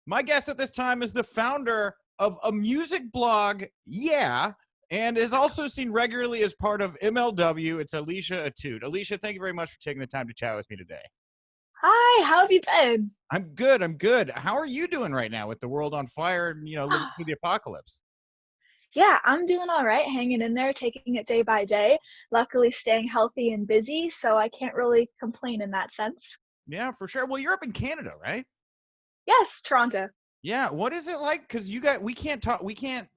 My guest at this time is the founder of a music blog, Yeah, and is also seen regularly as part of MLW. It's Alicia Atout. Alicia, thank you very much for taking the time to chat with me today. Hi, how have you been? I'm good. I'm good. How are you doing right now with the world on fire and, living through the apocalypse? Yeah, I'm doing all right, hanging in there, taking it day by day. Luckily, staying healthy and busy, so I can't really complain in that sense. Yeah, for sure. Well, you're up in Canada, right? Yes, Toronto. Yeah. What is it like? Because we can't talk. We can't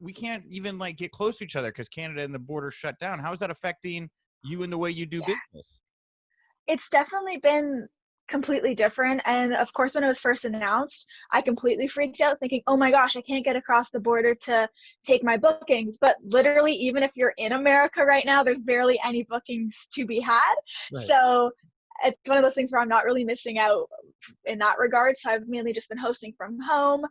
even like get close to each other because Canada and the border shut down. How is that affecting you and the way you do Yeah, business? it's definitely been completely different. And of course, when it was first announced, I completely freaked out thinking, oh my gosh, I can't get across the border to take my bookings. But literally, even if you're in America right now, there's barely any bookings to be had. Right. So it's one of those things where I'm not really missing out in that regard. So I've mainly just been hosting from home,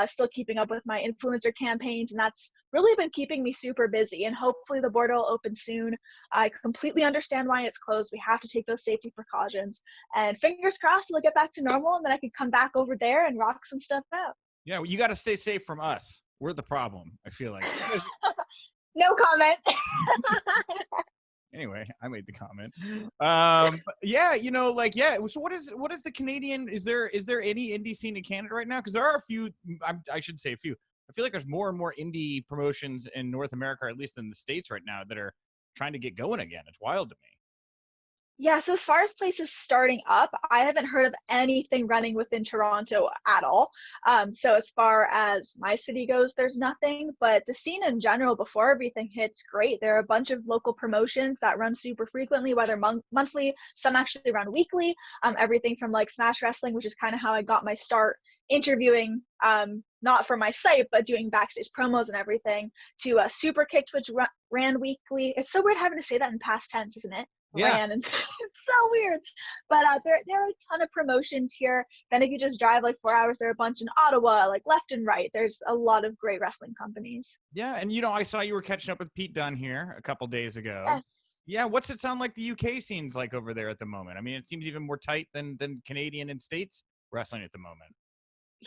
still keeping up with my influencer campaigns, and that's really been keeping me super busy. And hopefully the border will open soon. I completely understand why it's closed. We have to take those safety precautions, and fingers crossed it'll get back to normal, and then I can come back over there and rock some stuff out. Yeah, well, you got to stay safe from us. We're the problem, I feel like. No comment. Anyway, I made the comment. But yeah, So what is the Canadian? Is there any indie scene in Canada right now? Because there are a few. I should say a few. I feel like there's more and more indie promotions in North America, or at least in the States right now, that are trying to get going again. It's wild to me. Yeah, so as far as places starting up, I haven't heard of anything running within Toronto at all. So as far as my city goes, there's nothing, but the scene in general before everything hits great. There are a bunch of local promotions that run super frequently, whether monthly, some actually run weekly. Everything from like Smash Wrestling, which is kind of how I got my start interviewing, not for my site, but doing backstage promos and everything, to Super Kicked, which ran weekly. It's so weird having to say that in past tense, isn't it? Yeah. Ran, and it's so weird. But there are a ton of promotions here. Then if you just drive like 4 hours, there are a bunch in Ottawa, like left and right. There's a lot of great wrestling companies. Yeah, and I saw you were catching up with Pete Dunne here a couple days ago. Yes. Yeah, what's it sound like the UK scene's like over there at the moment? I mean, it seems even more tight than Canadian and States wrestling at the moment.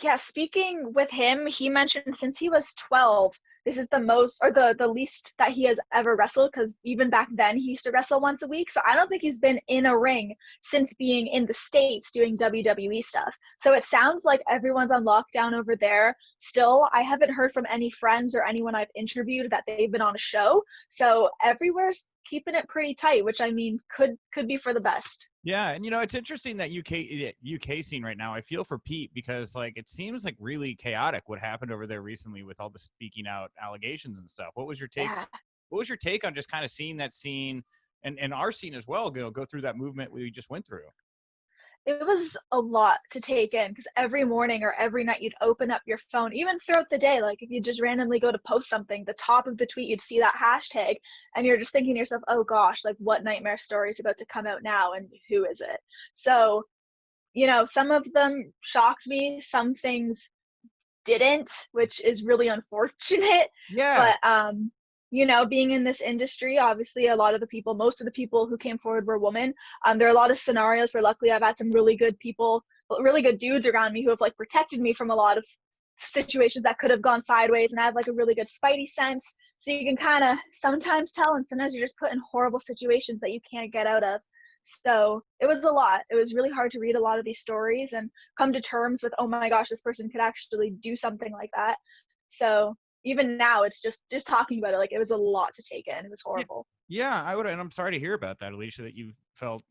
Yeah, speaking with him, he mentioned since he was 12, this is the most or the least that he has ever wrestled, because even back then he used to wrestle once a week. So I don't think he's been in a ring since being in the States doing WWE stuff. So it sounds like everyone's on lockdown over there. Still, I haven't heard from any friends or anyone I've interviewed that they've been on a show. So everywhere's keeping it pretty tight, which I mean could be for the best. Yeah, and it's interesting that UK scene right now. I feel for Pete because like it seems like really chaotic what happened over there recently with all the speaking out allegations and stuff. What was your take? Yeah. What was your take on just kind of seeing that scene and our scene as well go through that movement we just went through? It was a lot to take in, because every morning or every night you'd open up your phone, even throughout the day, like if you just randomly go to post something, the top of the tweet you'd see that hashtag, and you're just thinking to yourself, oh gosh, like what nightmare story is about to come out now, and who is it? So some of them shocked me, some things didn't, which is really unfortunate. Yeah. But being in this industry, obviously most of the people who came forward were women. There are a lot of scenarios where luckily I've had some really good people, really good dudes around me who have like protected me from a lot of situations that could have gone sideways, and I have like a really good spidey sense. So you can kind of sometimes tell, and sometimes you're just put in horrible situations that you can't get out of. So it was a lot. It was really hard to read a lot of these stories and come to terms with, oh my gosh, this person could actually do something like that. So even now, it's just talking about it, like it was a lot to take in. It was horrible. Yeah, I would, and I'm sorry to hear about that, Alicia, that you felt,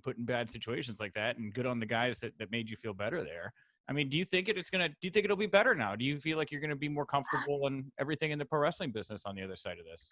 put in bad situations like that, and good on the guys that made you feel better there. I mean, do you think it'll be better now? Do you feel like you're going to be more comfortable and everything in the pro wrestling business on the other side of this?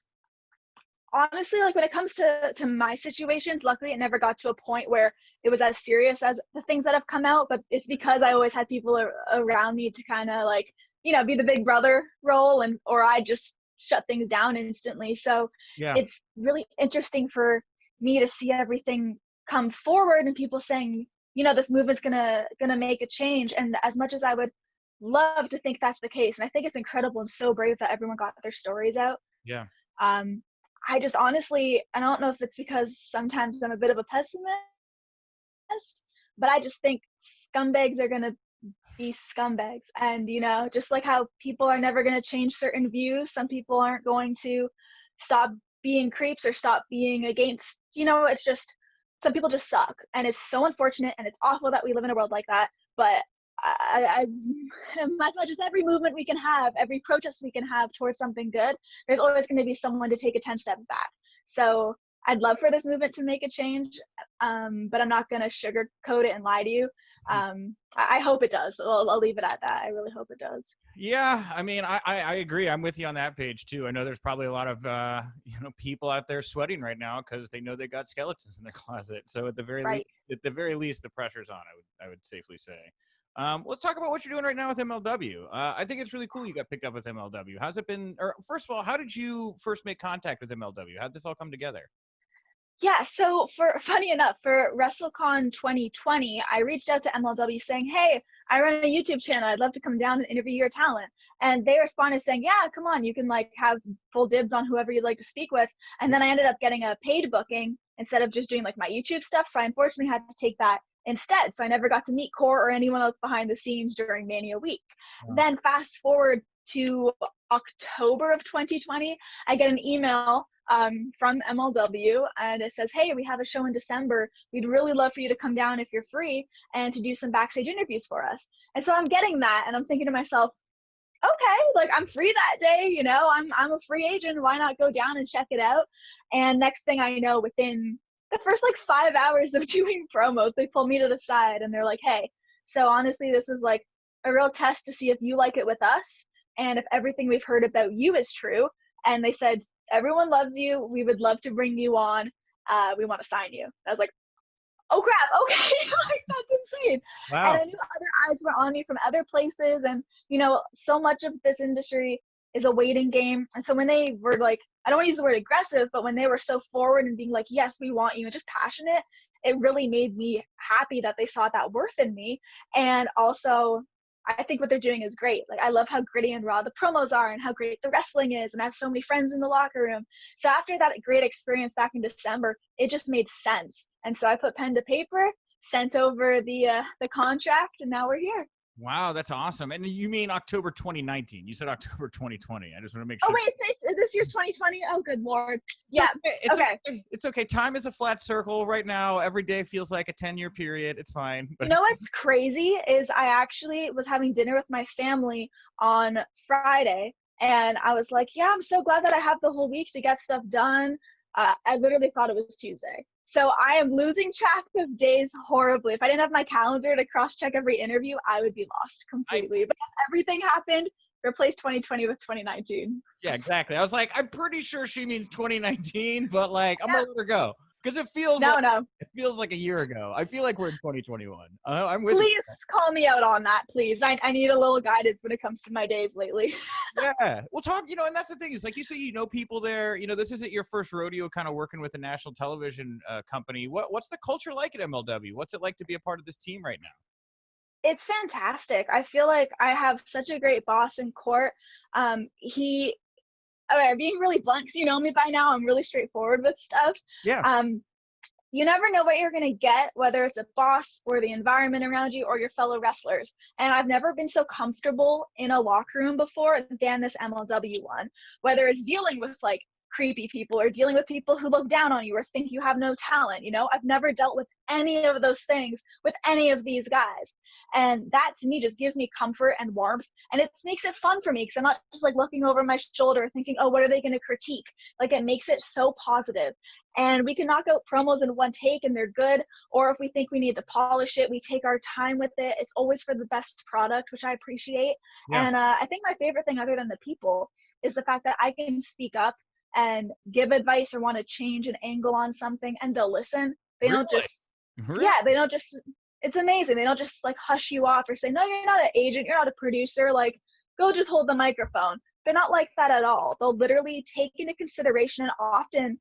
Honestly, like when it comes to my situations, luckily it never got to a point where it was as serious as the things that have come out, but it's because I always had people around me to kind of like, be the big brother role, or I just shut things down instantly. So Yeah. it's really interesting for me to see everything come forward and people saying, this movement's gonna make a change. And as much as I would love to think that's the case, and I think it's incredible and so brave that everyone got their stories out. Yeah. I just honestly, I don't know if it's because sometimes I'm a bit of a pessimist, but I just think scumbags are going to be scumbags. And, just like how people are never going to change certain views, some people aren't going to stop being creeps or stop being against, it's just, some people just suck. And it's so unfortunate and it's awful that we live in a world like that. But as much as every movement we can have, every protest we can have towards something good, there's always going to be someone to take it 10 steps back. So I'd love for this movement to make a change, but I'm not going to sugarcoat it and lie to you. I hope it does. I'll leave it at that. I really hope it does. Yeah, I mean, I agree. I'm with you on that page too. I know there's probably a lot of people out there sweating right now because they know they got skeletons in their closet. So at the very least, the pressure's on. I would safely say. Let's talk about what you're doing right now with MLW. I think it's really cool you got picked up with MLW. How's it been? Or first of all, how did you first make contact with MLW? How did this all come together? Yeah, so funny enough, for WrestleCon 2020, I reached out to MLW saying, hey, I run a YouTube channel. I'd love to come down and interview your talent. And they responded saying, yeah, come on, you can have full dibs on whoever you'd like to speak with. And then I ended up getting a paid booking instead of just doing my YouTube stuff. So I unfortunately had to take that instead. So I never got to meet Core or anyone else behind the scenes during Mania week. Wow. Then fast forward to October of 2020, I get an email from MLW, and it says, hey, we have a show in December. We'd really love for you to come down if you're free and to do some backstage interviews for us. And so I'm getting that, and I'm thinking to myself, okay, I'm free that day, I'm a free agent. Why not go down and check it out? And next thing I know, within the first 5 hours of doing promos, they pull me to the side and they're like, hey, so honestly, this is a real test to see if you like it with us and if everything we've heard about you is true. And they said, everyone loves you. We would love to bring you on. We want to sign you. I was like, oh crap, okay. That's insane. Wow. And I knew other eyes were on me from other places. And, so much of this industry is a waiting game. And so when they were I don't want to use the word aggressive, but when they were so forward and being like, yes, we want you, and just passionate, it really made me happy that they saw that worth in me. And also, I think what they're doing is great. I love how gritty and raw the promos are and how great the wrestling is. And I have so many friends in the locker room. So after that great experience back in December, it just made sense. And so I put pen to paper, sent over the contract, and now we're here. Wow, that's awesome. And you mean October 2019? You said October 2020. I just want to make sure. Oh, wait, this year's 2020? Oh, good Lord. Yeah. It's okay. It's okay. Time is a flat circle right now. Every day feels like a 10-year period. It's fine. You know what's crazy is I actually was having dinner with my family on Friday, and I was like, yeah, I'm so glad that I have the whole week to get stuff done. I literally thought it was Tuesday. So I am losing track of days horribly. If I didn't have my calendar to cross-check every interview, I would be lost completely. But everything happened, replace 2020 with 2019. Yeah, exactly. I was like, I'm pretty sure she means 2019, but I'm gonna let her go. Because it feels it feels like a year ago. I feel like we're in 2021. I'm with Please call me out on that, please. I need a little guidance when it comes to my days lately. Yeah. Well, talk, and that's the thing is, like you say, people there, this isn't your first rodeo kind of working with a national television company. What's the culture like at MLW? What's it like to be a part of this team right now? It's fantastic. I feel like I have such a great boss in Court. Being really blunt, because you know me by now, I'm really straightforward with stuff. Yeah. You never know what you're going to get, whether it's a boss or the environment around you or your fellow wrestlers. And I've never been so comfortable in a locker room before than this MLW one, whether it's dealing with creepy people or dealing with people who look down on you or think you have no talent. I've never dealt with any of those things with any of these guys. And that to me just gives me comfort and warmth. And it makes it fun for me because I'm not just looking over my shoulder thinking, oh, what are they going to critique? It makes it so positive. And we can knock out promos in one take and they're good. Or if we think we need to polish it, we take our time with it. It's always for the best product, which I appreciate. Yeah. And I think my favorite thing other than the people is the fact that I can speak up and give advice or want to change an angle on something and they'll listen. They don't just, they don't just, it's amazing. They don't just hush you off or say, no, you're not an agent, you're not a producer, go just hold the microphone. They're not like that at all. They'll literally take into consideration and often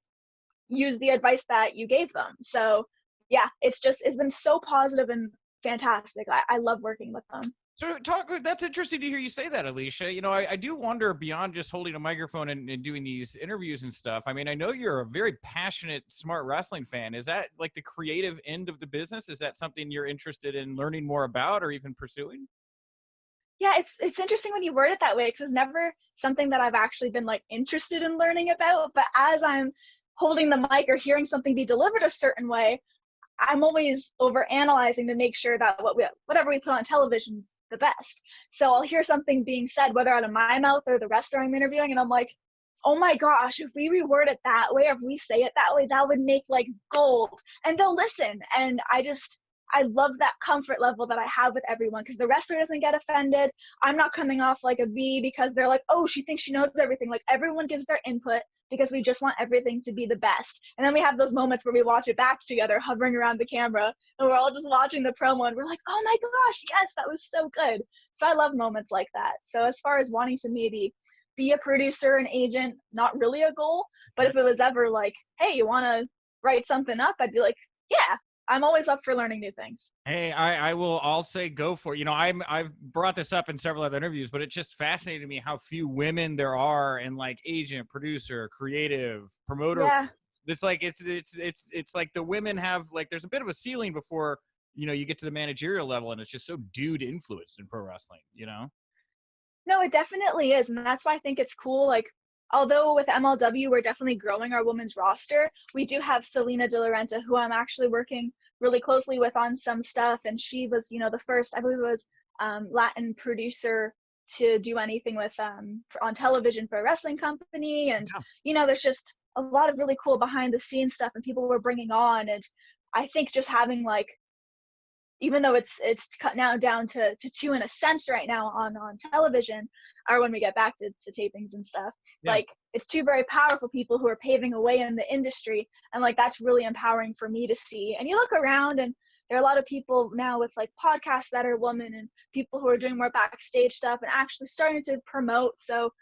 use the advice that you gave them. So yeah, it's been so positive and fantastic. I love working with them. So that's interesting to hear you say that, Alicia. I do wonder beyond just holding a microphone and doing these interviews and stuff. I mean, I know you're a very passionate, smart wrestling fan. Is that the creative end of the business? Is that something you're interested in learning more about or even pursuing? Yeah, it's interesting when you word it that way, because it's never something that I've actually been like interested in learning about. But as I'm holding the mic or hearing something be delivered a certain way, I'm always over analyzing to make sure that whatever we put on television is the best. So I'll hear something being said, whether out of my mouth or the wrestler I'm interviewing, and I'm like, oh my gosh, if we reword it that way, if we say it that way, that would make like gold. And they'll listen. And I love that comfort level that I have with everyone, because the wrestler doesn't get offended. I'm not coming off like a B because they're like, oh, she thinks she knows everything. Like, everyone gives their input because we just want everything to be the best. And then we have those moments where we watch it back together, hovering around the camera, and we're all just watching the promo and we're like, oh my gosh, yes, that was so good. So I love moments like that. So as far as wanting to maybe be a producer, an agent, not really a goal, but if it was ever like, hey, you want to write something up, I'd be like, yeah, I'm always up for learning new things. Hey, I'll say go for it. You know, I've brought this up in several other interviews, but it just fascinated me how few women there are in like agent, producer, creative, promoter. Yeah. It's like it's like the women have like there's a bit of a ceiling before, you know, you get to the managerial level, and it's just so dude influenced in pro wrestling, you know? No, it definitely is. And that's why I think it's cool. Like, although with MLW, we're definitely growing our women's roster, we do have Selena De La Renta, who I'm actually working really closely with on some stuff. And she was, you know, the first, I believe it was Latin producer to do anything with on television for a wrestling company. And, Yeah. you know, there's just a lot of really cool behind the scenes stuff and people we're bringing on. And I think just having like, even though it's cut now down to two in a sense right now on television, or when we get back to tapings and stuff, Yeah. like it's two very powerful people who are paving a way in the industry, and like that's really empowering for me to see. And you look around and there are a lot of people now with like podcasts that are women, and people who are doing more backstage stuff and actually starting to promote. So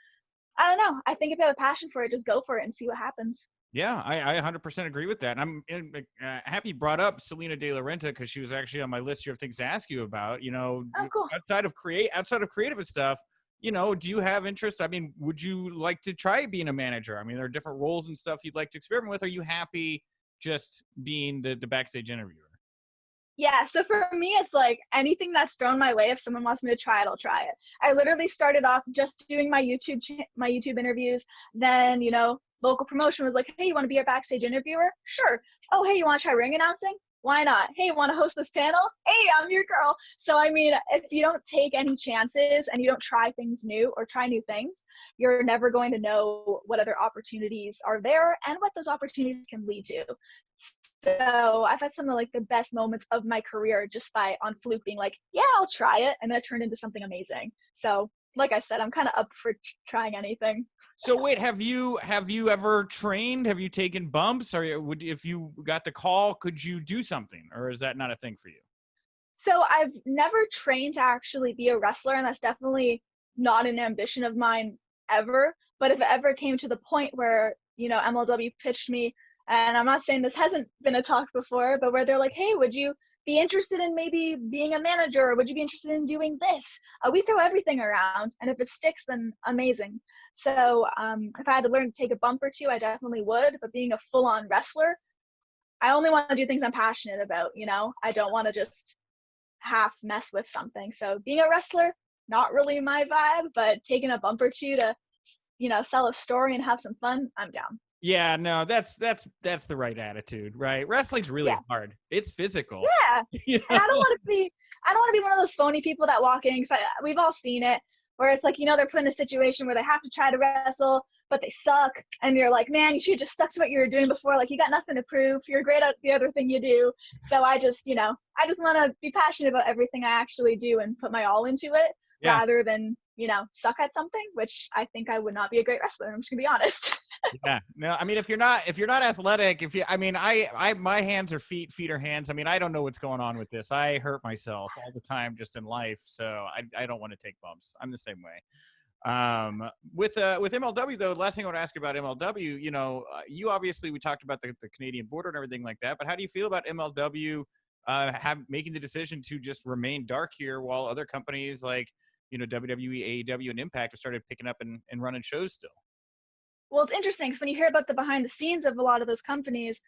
I don't know, I think if you have a passion for it, just go for it and see what happens. Yeah, I 100% agree with that. And I'm happy you brought up Selena De La Renta, because she was actually on my list here of things to ask you about. You know, Oh, cool. outside of creative and stuff, you know, do you have interest? I mean, would you like to try being a manager? I mean, there are different roles and stuff you'd like to experiment with. Are you happy just being the backstage interviewer? Yeah, so for me, it's like anything that's thrown my way. If someone wants me to try it, I'll try it. I literally started off just doing my YouTube interviews. Then, you know, local promotion was like, hey, you want to be a backstage interviewer? Sure. Oh, hey, you want to try ring announcing? Why not? Hey, you want to host this panel? Hey, I'm your girl. So, I mean, if you don't take any chances and you don't try things new or try new things, you're never going to know what other opportunities are there and what those opportunities can lead to. So I've had some of like the best moments of my career just by on fluke being like, yeah, I'll try it. And then it turned into something amazing. So like I said, I'm kind of up for trying anything. So wait, have you ever trained? Have you taken bumps? Or if you got the call, could you do something, or is that not a thing for you? So I've never trained to actually be a wrestler, and that's definitely not an ambition of mine ever. But if it ever came to the point where, you know, MLW pitched me, and I'm not saying this hasn't been a talk before, but where they're like, hey, would you be interested in maybe being a manager? Or would you be interested in doing this? We throw everything around, and if it sticks, then amazing. So if I had to learn to take a bump or two, I definitely would. But being a full-on wrestler, I only want to do things I'm passionate about, you know? I don't want to just half mess with something. So being a wrestler, not really my vibe, but taking a bump or two to, you know, sell a story and have some fun, I'm down. Yeah, no, that's the right attitude, right? Wrestling's really hard. It's physical. Yeah. You And know? I don't want to be one of those phony people that walk in, because we've all seen it, where it's like, you know, they're put in a situation where they have to try to wrestle, but they suck. And you're like, man, you should have just stuck to what you were doing before. Like, you got nothing to prove. You're great at the other thing you do. So I just, you know, I just want to be passionate about everything I actually do and put my all into it, rather than, you know, suck at something, which I think I would not be a great wrestler. I'm just gonna be honest. Yeah. No, I mean, if you're not athletic, I mean, my hands are feet are hands. I mean, I don't know what's going on with this. I hurt myself all the time just in life. So I don't want to take bumps. I'm the same way. With MLW though, the last thing I want to ask you about MLW, you know, you obviously, we talked about the Canadian border and everything like that, but how do you feel about MLW making the decision to just remain dark here while other companies like, you know, WWE, AEW, and Impact have started picking up and running shows still? Well, it's interesting because when you hear about the behind the scenes of a lot of those companies,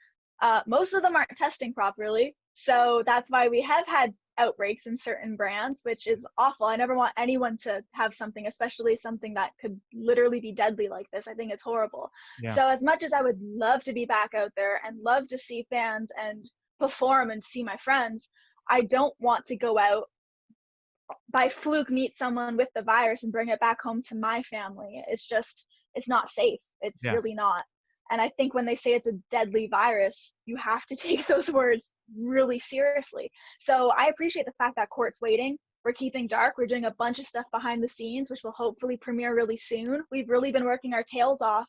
most of them aren't testing properly. So that's why we have had outbreaks in certain brands, which is awful. I never want anyone to have something, especially something that could literally be deadly like this. I think it's horrible. Yeah. So as much as I would love to be back out there and love to see fans and perform and see my friends, I don't want to go out by fluke, meet someone with the virus and bring it back home to my family. It's not safe. It's Yeah. really not. And I think when they say it's a deadly virus, you have to take those words really seriously. So I appreciate the fact that court's waiting. We're keeping dark. We're doing a bunch of stuff behind the scenes, which will hopefully premiere really soon. We've really been working our tails off.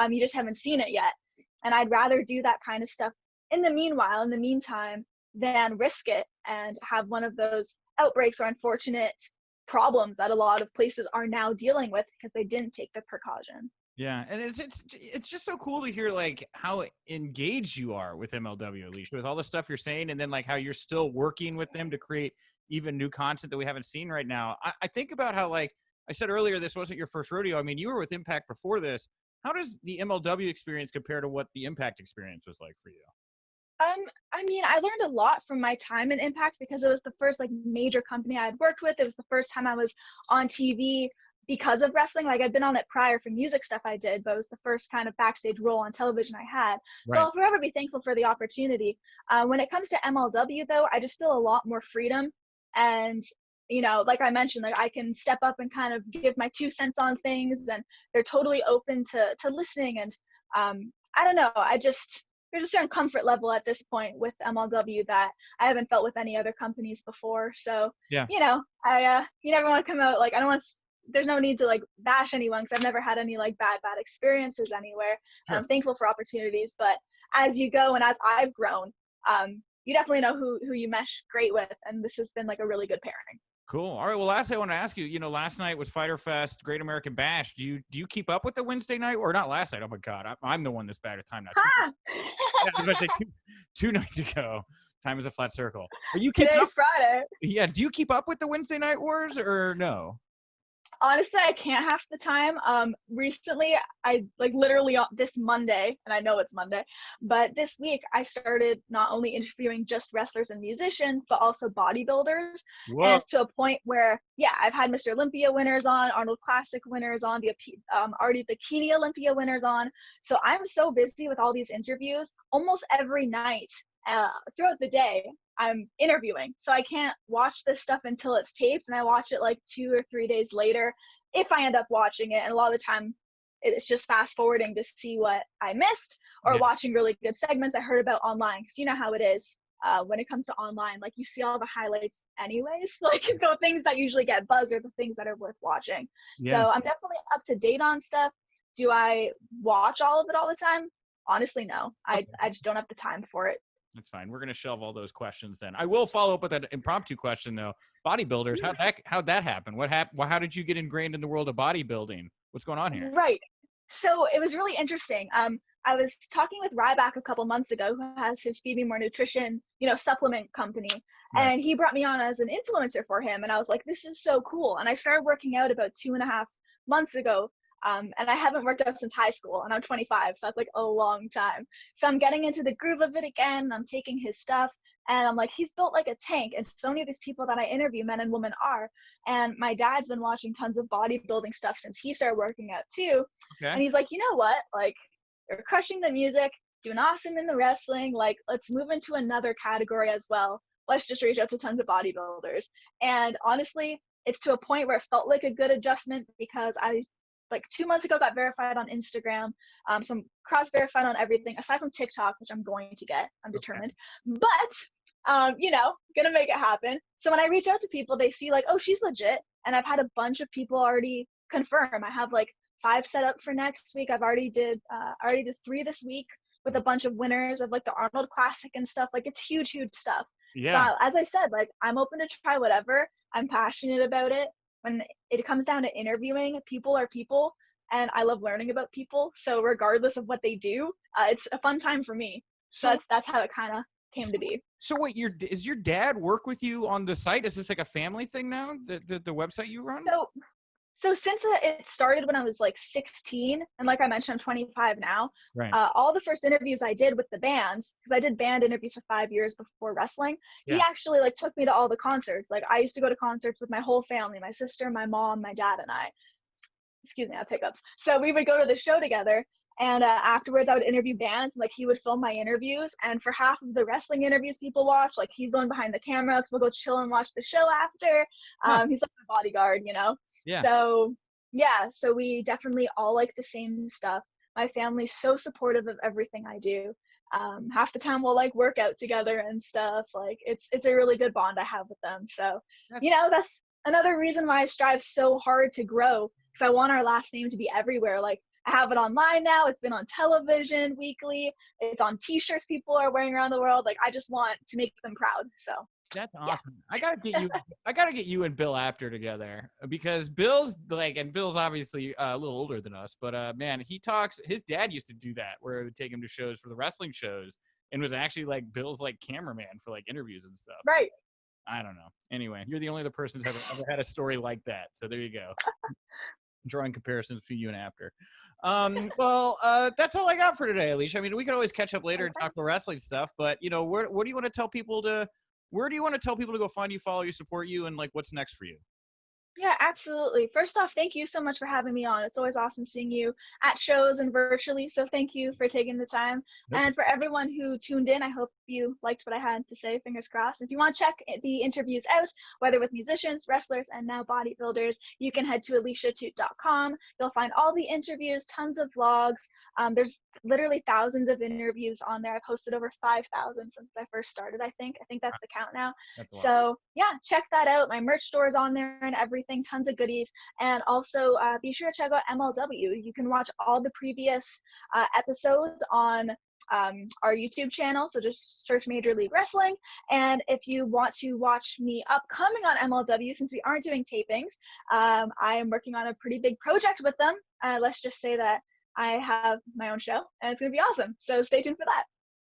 You just haven't seen it yet. And I'd rather do that kind of stuff in the meantime, than risk it and have one of those outbreaks or unfortunate problems that a lot of places are now dealing with because they didn't take the precaution. Yeah, and it's just so cool to hear like how engaged you are with MLW, Alicia, with all the stuff you're saying, and then like how you're still working with them to create even new content that we haven't seen right now. I think about how, like I said earlier, this wasn't your first rodeo. I mean, you were with Impact before this. How does the MLW experience compare to what the Impact experience was like for you? I mean, I learned a lot from my time in Impact because it was the first like major company I had worked with. It was the first time I was on TV because of wrestling. Like I'd been on it prior for music stuff I did, but it was the first kind of backstage role on television I had. Right. So I'll forever be thankful for the opportunity. When it comes to MLW though, I just feel a lot more freedom. And, you know, like I mentioned, like I can step up and kind of give my 2 cents on things, and they're totally open to listening. And I don't know, there's a certain comfort level at this point with MLW that I haven't felt with any other companies before. So, Yeah. you know, you never want to come out, like, I don't want to, there's no need to like bash anyone because I've never had any like bad experiences anywhere. Sure. I'm thankful for opportunities, but as you go and as I've grown, you definitely know who you mesh great with. And this has been like a really good pairing. Cool. All right. Well, lastly, I want to ask you, you know, last night was Fyter Fest, Great American Bash. Do you keep up with the Wednesday night, or not last night? Oh my God. I'm the one that's bad at time now. Yeah, I was about to say, two nights ago. Time is a flat circle. Are you keeping Today's Friday. Yeah. Do you keep up with the Wednesday night wars or no? Honestly, I can't half the time. Recently, I like literally this Monday, and I know it's Monday, but this week I started not only interviewing just wrestlers and musicians, but also bodybuilders. Whoa. And it's to a point where, yeah, I've had Mr. Olympia winners on, Arnold Classic winners on, the already Bikini Olympia winners on. So I'm so busy with all these interviews almost every night. Throughout the day, I'm interviewing, so I can't watch this stuff until it's taped, and I watch it like 2 or 3 days later if I end up watching it. And a lot of the time it's just fast forwarding to see what I missed, or watching really good segments I heard about online, because you know how it is when it comes to online, like you see all the highlights anyways, like the things that usually get buzz are the things that are worth watching. So I'm definitely up to date on stuff. Do I watch all of it all the time? Honestly, no. I just don't have the time for it. That's fine. We're going to shelve all those questions then. I will follow up with an impromptu question though. Bodybuilders, how'd that happen? What happened? How did you get ingrained in the world of bodybuilding? What's going on here? Right. So it was really interesting. I was talking with Ryback a couple months ago, who has his Feed Me More Nutrition, supplement company. Right. And he brought me on as an influencer for him. And I was like, this is so cool. And I started working out about 2.5 months ago. And I haven't worked out since high school, and I'm 25, so that's like a long time. So I'm getting into the groove of it again. I'm taking his stuff, and I'm like, he's built like a tank. And so many of these people that I interview, men and women, are. And my dad's been watching tons of bodybuilding stuff since he started working out too. Okay. And he's like, you know what? Like, you're crushing the music, doing awesome in the wrestling. Like, let's move into another category as well. Let's just reach out to tons of bodybuilders. And honestly, it's to a point where it felt like a good adjustment, because I, like 2 months ago, got verified on Instagram. So I'm cross-verified on everything, aside from TikTok, which I'm going to get. I'm determined. But, gonna make it happen. So when I reach out to people, they see like, oh, she's legit. And I've had a bunch of people already confirm. I have like 5 set up for next week. I already did 3 this week with a bunch of winners of like the Arnold Classic and stuff. Like, it's huge, huge stuff. Yeah. So as I said, like, I'm open to try whatever. I'm passionate about it. When it comes down to interviewing, people are people, and I love learning about people. So regardless of what they do, it's a fun time for me. So that's how it kind of came to be. So wait, is your dad work with you on the site? Is this like a family thing now, the website you run? So since it started when I was like 16, and like I mentioned, I'm 25 now, Right. all the first interviews I did with the bands, because I did band interviews for 5 years before wrestling, he Yeah. actually like took me to all the concerts. Like I used to go to concerts with my whole family, my sister, my mom, my dad, and I. Excuse me, I have hiccups. So we would go to the show together, and afterwards I would interview bands, and like he would film my interviews. And for half of the wrestling interviews people watch, like he's going behind the camera, because we'll go chill and watch the show after. Huh. He's like my bodyguard, you know. Yeah. So yeah, so we definitely all like the same stuff. My family's so supportive of everything I do. Half the time we'll like work out together and stuff. Like it's a really good bond I have with them. So you know, that's another reason why I strive so hard to grow, because I want our last name to be everywhere. Like I have it online now. It's been on television weekly. It's on T-shirts people are wearing around the world. Like I just want to make them proud. So That's yeah. awesome. I gotta get you and Bill Apter together, because Bill's like, and Bill's obviously a little older than us, but man, his dad used to do that, where it would take him to shows for the wrestling shows, and was actually like Bill's like cameraman for like interviews and stuff. Right. I don't know. Anyway, you're the only other person who's ever had a story like that. So there you go. Drawing comparisons between you and Apter. That's all I got for today, Alicia. I mean, we could always catch up later and talk about wrestling stuff, but you know, where do you want to tell people to go find you, follow you, support you, and like what's next for you? Yeah, absolutely. First off, thank you so much for having me on. It's always awesome seeing you at shows and virtually. So thank you for taking the time. Nope. And for everyone who tuned in, I hope you liked what I had to say. Fingers crossed. If you want to check the interviews out, whether with musicians, wrestlers, and now bodybuilders, you can head to aliciaatout.com. You'll find all the interviews, tons of vlogs. There's literally thousands of interviews on there. I've hosted over 5,000 since I first started, I think. I think that's the count now. So yeah, check that out. My merch store is on there and everything. Tons of goodies. And also be sure to check out MLW. You can watch all the previous episodes on our YouTube channel, so just search Major League Wrestling. And if you want to watch me upcoming on MLW, since we aren't doing tapings, I am working on a pretty big project with them. Let's just say that I have my own show, and it's going to be awesome. So stay tuned for that.